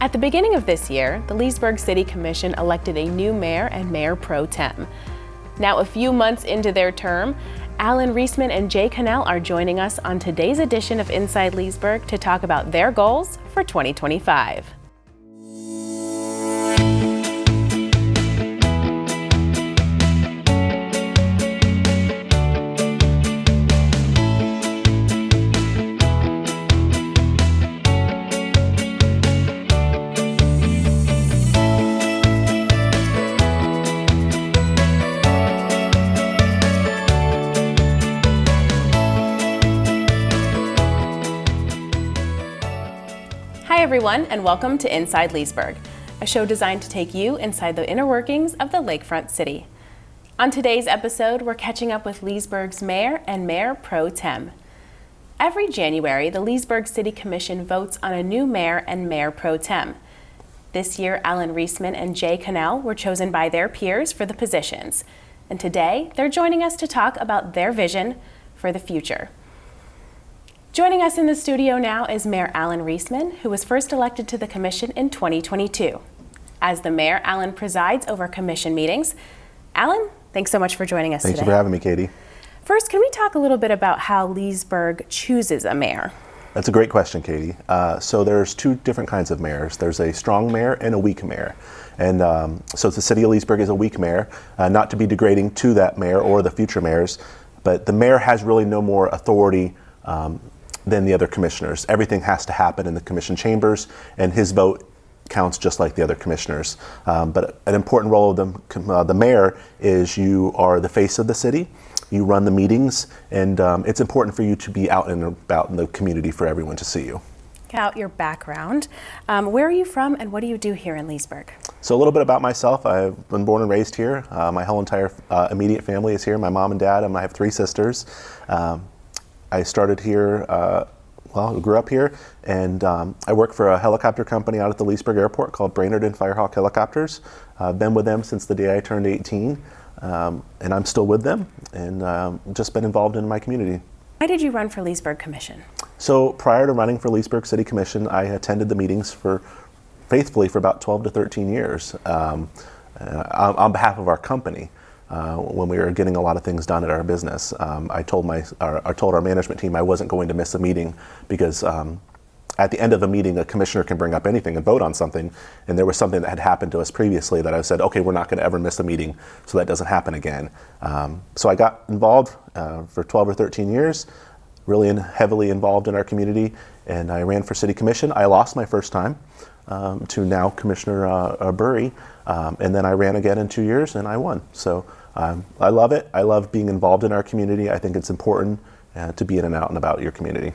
At the beginning of this year, the Leesburg City Commission elected a new mayor and mayor pro tem. Now, a few months into their term, Alan Reisman and Connell are joining us on today's edition of Inside Leesburg to talk about their goals for 2025. Hi everyone, and welcome to Inside Leesburg, a show designed to take you inside the inner workings of the lakefront city. On today's episode, we're catching up with Leesburg's mayor and mayor pro tem. Every January, the Leesburg City Commission votes on a new mayor and mayor pro tem. This year, Alan Reisman and Connell were chosen by their peers for the positions. And today, they're joining us to talk about their vision for the future. Joining us in the studio now is Mayor Alan Reisman, who was first elected to the commission in 2022. As the mayor, Alan presides over commission meetings. Alan, thanks so much for joining us today. Thank you for having me, Katie. First, can we talk a little bit about how Leesburg chooses a mayor? That's a great question, Katie. So there's two different kinds of mayors. There's a strong mayor and a weak mayor. And so the City of Leesburg is a weak mayor, not to be degrading to that mayor or the future mayors, but the mayor has really no more authority than the other commissioners. Everything has to happen in the commission chambers, and his vote counts just like the other commissioners. But an important role of the mayor is you are the face of the city, you run the meetings, and it's important for you to be out and about in the community for everyone to see you. Get out your background. Where are you from and what do you do here in Leesburg? So a little bit about myself. I've been born and raised here. My whole entire immediate family is here, my mom and dad, and I have three sisters. I started here, grew up here, and I work for a helicopter company out at the Leesburg Airport called Brainerd and Firehawk Helicopters. I've been with them since the day I turned 18, and I'm still with them, and just been involved in my community. Why did you run for Leesburg Commission? So prior to running for Leesburg City Commission, I attended the meetings faithfully for about 12 to 13 years on behalf of our company. When we were getting a lot of things done at our business, I told our management team I wasn't going to miss a meeting because at the end of a meeting, a commissioner can bring up anything and vote on something. And there was something that had happened to us previously that I said, okay, we're not going to ever miss a meeting, so that doesn't happen again. So I got involved for 12 or 13 years, really heavily involved in our community, and I ran for City Commission. I lost my first time to now Commissioner Burry, and then I ran again in 2 years and I won. So I love it. I love being involved in our community. I think it's important to be in and out and about your community.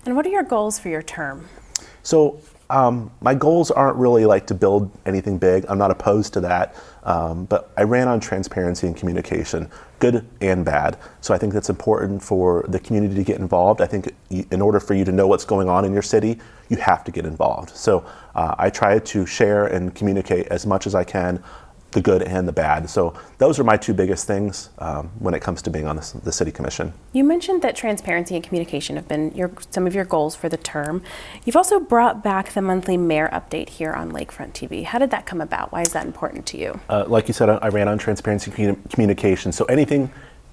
And what are your goals for your term? So my goals aren't really like to build anything big. I'm not opposed to that, but I ran on transparency and communication, good and bad. So I think that's important for the community to get involved. I think in order for you to know what's going on in your city, you have to get involved. So I try to share and communicate as much as I can, the good and the bad. So those are my two biggest things when it comes to being on the City Commission. You mentioned that transparency and communication have been some of your goals for the term. You've also brought back the monthly mayor update here on Lakefront TV. How did that come about? Why is that important to you? Like you said, I ran on transparency and communication. So anything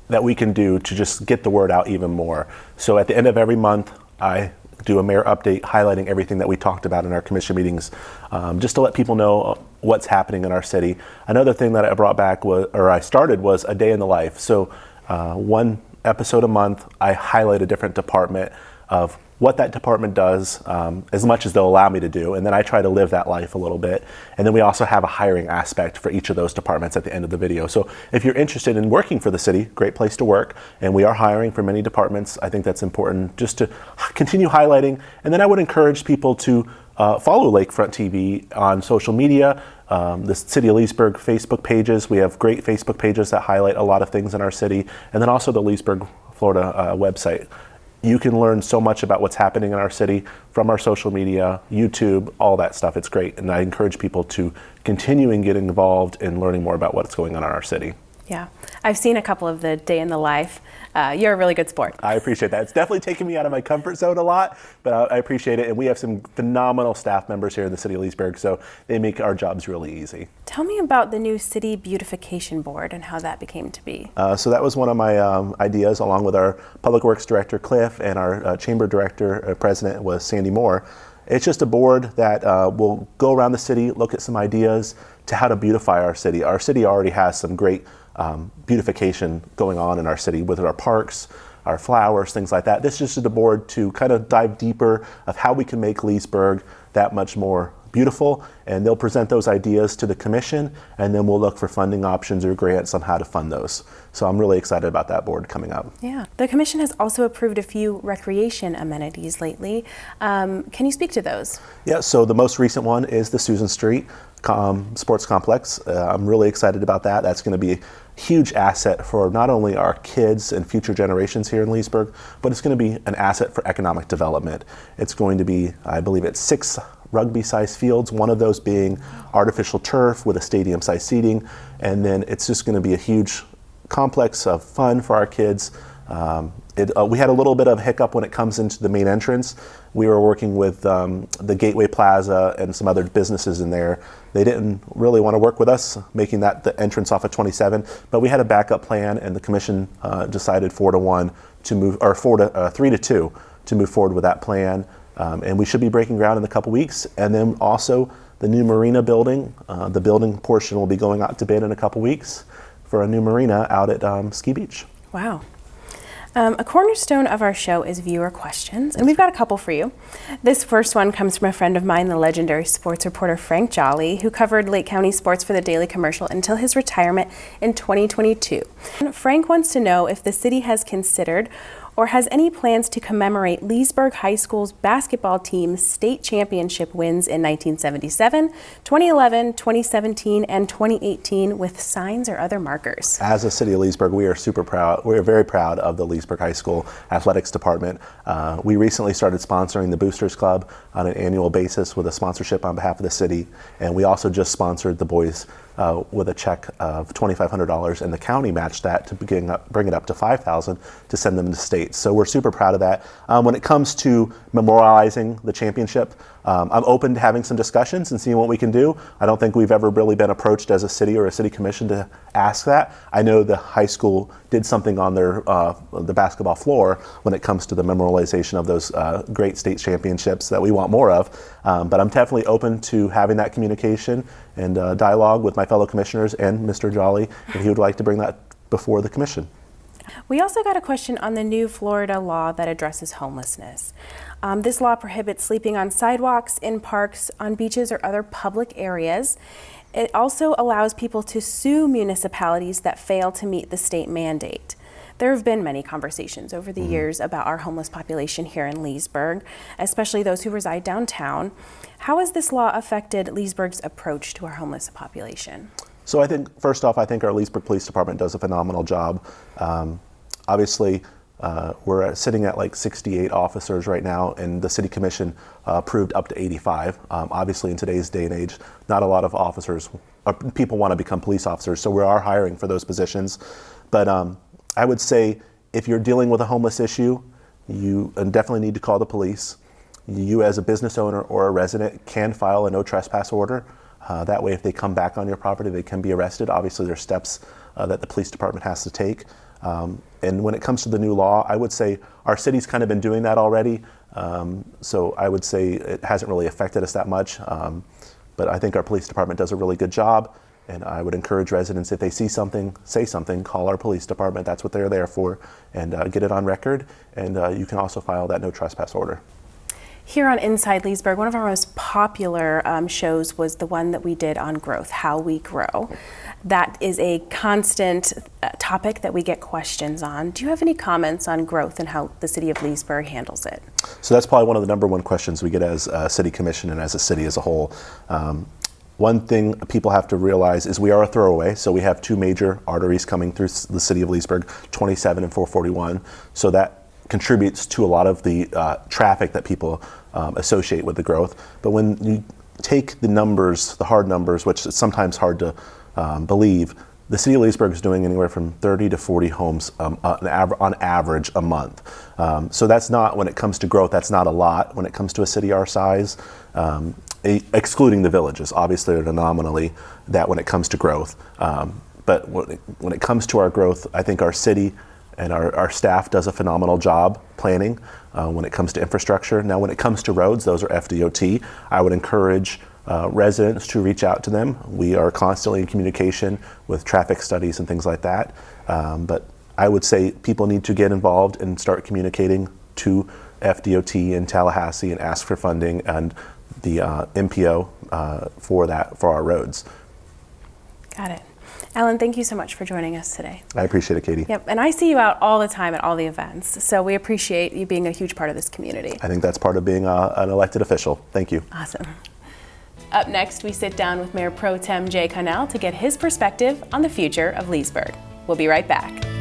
that we can do to just get the word out even more. So at the end of every month, I do a mayor update highlighting everything that we talked about in our commission meetings, just to let people know what's happening in our city. Another thing that I brought back I started was a day in the life. So one episode a month, I highlight a different department of what that department does as much as they'll allow me to do, and then I try to live that life a little bit. And then we also have a hiring aspect for each of those departments at the end of the video. So if you're interested in working for the city, great place to work, and we are hiring for many departments. I think that's important just to continue highlighting. And then I would encourage people to follow Lakefront TV on social media, the City of Leesburg Facebook pages. We have great Facebook pages that highlight a lot of things in our city, and then also the Leesburg, Florida website. You can learn so much about what's happening in our city from our social media, YouTube, all that stuff. It's great. And I encourage people to continue and get involved in learning more about what's going on in our city. Yeah, I've seen a couple of the day in the life. You're a really good sport. I appreciate that. It's definitely taken me out of my comfort zone a lot, but I appreciate it. And we have some phenomenal staff members here in the City of Leesburg, so they make our jobs really easy. Tell me about the new City Beautification Board and how that became to be. So that was one of my ideas, along with our Public Works Director, Cliff, and our Chamber Director, President, was Sandy Moore. It's just a board that will go around the city, look at some ideas to how to beautify our city. Our city already has some great beautification going on in our city with our parks, our flowers, things like that. This is just a board to kind of dive deeper of how we can make Leesburg that much more beautiful, and they'll present those ideas to the commission, and then we'll look for funding options or grants on how to fund those. So I'm really excited about that board coming up. Yeah, the commission has also approved a few recreation amenities lately. Can you speak to those? Yeah, so the most recent one is the Susan Street Sports Complex. I'm really excited about that. That's going to be a huge asset for not only our kids and future generations here in Leesburg, but it's going to be an asset for economic development. It's going to be, I believe it's 6 rugby-sized fields, one of those being artificial turf with a stadium-sized seating, and then it's just going to be a huge complex of fun for our kids. We had a little bit of hiccup when it comes into the main entrance. We were working with the Gateway Plaza and some other businesses in there. They didn't really want to work with us, making that the entrance off of 27, but we had a backup plan, and the commission decided 4-1 to move, or 3-2 to move forward with that plan. And we should be breaking ground in a couple weeks. And then also the new marina building, the building portion will be going out to bid in a couple weeks for a new marina out at Ski Beach. Wow. A cornerstone of our show is viewer questions, and we've got a couple for you. This first one comes from a friend of mine, the legendary sports reporter Frank Jolly, who covered Lake County sports for the Daily Commercial until his retirement in 2022. Frank wants to know if the city has considered or has any plans to commemorate Leesburg High School's basketball team's state championship wins in 1977, 2011, 2017, and 2018 with signs or other markers. As a City of Leesburg, we are super proud. We are very proud of the Leesburg High School Athletics Department. We recently started sponsoring the Boosters Club on an annual basis with a sponsorship on behalf of the city, and we also just sponsored the boys with a check of $2,500, and the county matched that to bring it up to $5,000 to send them to state. So we're super proud of that. When it comes to memorializing the championship, I'm open to having some discussions and seeing what we can do. I don't think we've ever really been approached as a city or a city commission to ask that. I know the high school did something on their the basketball floor when it comes to the memorialization of those great state championships that we want more of. But I'm definitely open to having that communication and dialogue with my fellow commissioners and Mr. Jolly if he would like to bring that before the commission. We also got a question on the new Florida law that addresses homelessness. This law prohibits sleeping on sidewalks, in parks, on beaches, or other public areas. It also allows people to sue municipalities that fail to meet the state mandate. There have been many conversations over the years about our homeless population here in Leesburg, especially those who reside downtown. How has this law affected Leesburg's approach to our homeless population? So I think, first off, I think our Leesburg Police Department does a phenomenal job. Obviously, we're sitting at like 68 officers right now, and the City Commission approved up to 85. Obviously, in today's day and age, not a lot of officers, or people want to become police officers, so we are hiring for those positions. But I would say if you're dealing with a homeless issue, you definitely need to call the police. You as a business owner or a resident can file a no trespass order. That way, if they come back on your property, they can be arrested. Obviously, there's steps that the police department has to take. And when it comes to the new law, I would say our city's kind of been doing that already. So I would say it hasn't really affected us that much. But I think our police department does a really good job. And I would encourage residents, if they see something, say something, call our police department. That's what they're there for. And get it on record. And you can also file that no trespass order. Here on Inside Leesburg, one of our most popular shows was the one that we did on growth, how we grow. That is a constant topic that we get questions on. Do you have any comments on growth and how the City of Leesburg handles it? So that's probably one of the number one questions we get as a city commission and as a city as a whole. One thing people have to realize is we are a throwaway, so we have 2 major arteries coming through the City of Leesburg, 27 and 441. So that contributes to a lot of the traffic that people associate with the growth. But when you take the numbers, the hard numbers, which is sometimes hard to believe, the City of Leesburg is doing anywhere from 30 to 40 homes on average a month. So that's not, when it comes to growth, that's not a lot when it comes to a city our size, excluding the villages. Obviously, an anomaly that when it comes to growth. But when it comes to our growth, I think our city and our staff does a phenomenal job planning when it comes to infrastructure. Now, when it comes to roads, those are FDOT. I would encourage residents to reach out to them. We are constantly in communication with traffic studies and things like that. But I would say people need to get involved and start communicating to FDOT in Tallahassee and ask for funding and the MPO for our roads. Got it. Alan, thank you so much for joining us today. I appreciate it, Katie. Yep, and I see you out all the time at all the events, so we appreciate you being a huge part of this community. I think that's part of being an elected official. Thank you. Awesome. Up next, we sit down with Mayor Pro Tem Connell to get his perspective on the future of Leesburg. We'll be right back.